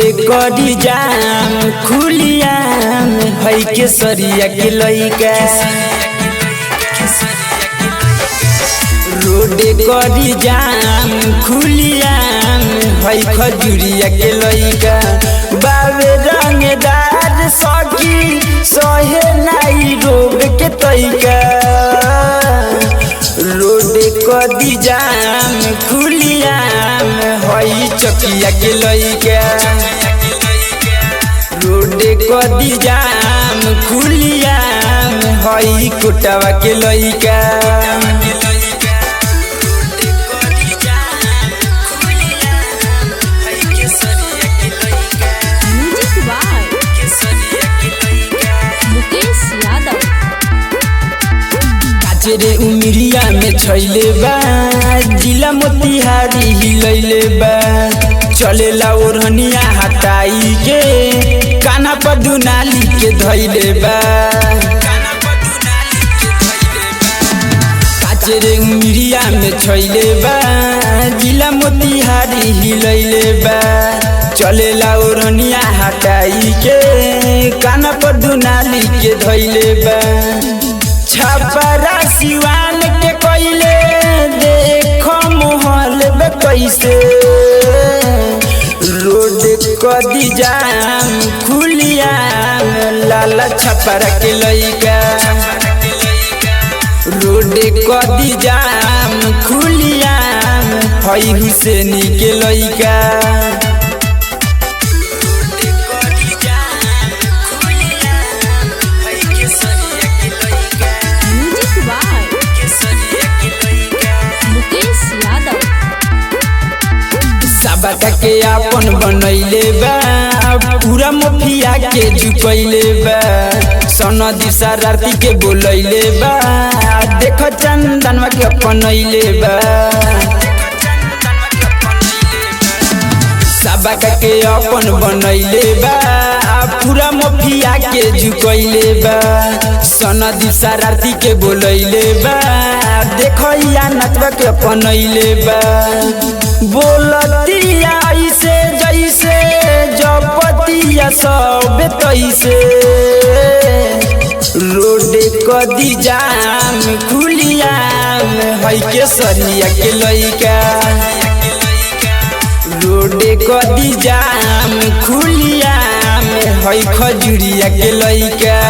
रोडे करी जाम खुलियाम है केसरिया के लइका। रोडे करी जाम खुलियाम है खजुरिया के लइका। बाबे रंगदार सकी सहे नाई रोग के तइका। रोडे करी जाम खुलियाम है चकिया के लइका। रोडे करी जाम खुलियाम है कोटावा के लइका। रे उमिरिया में छैले बा जिला मोतिहारी हिलैले बा। चलेला ओढ़निया हटाई के काना पर दुनाली के धैले बा। काचरे उमिरिया में छैले बा जिला मोतिहारी हिलैले बा। चलेला ओढ़निया हटाई के काना पर दुनाली के धैले बा। छपरा सिवान के कोइले देखो मोहल बे कैसे। रोड कदी जाम खुलियाम लाला छपरा के लइका। रोड कदी जाम खुलियाम है हुसैनी के लइका। सबका के अपन बनैले बा पूरा मफिया के झुकैले बा। सनदी शरारती के बोलैले बा देख चंदनवा के अपनैले बा। सबका के अपन बनैले बा पूरा मफिया के झुकैले बा। सनदी शरारती के बोलैले बा देख या नतवा के अपनैले बा। बोलतिया ऐसे जैसे जपतिया सब तैसे। रोडे कदी जाम खुलियाम है केसरिया के लइका। रोडे कदी जाम खुलियाम है खजुरिया के लइका।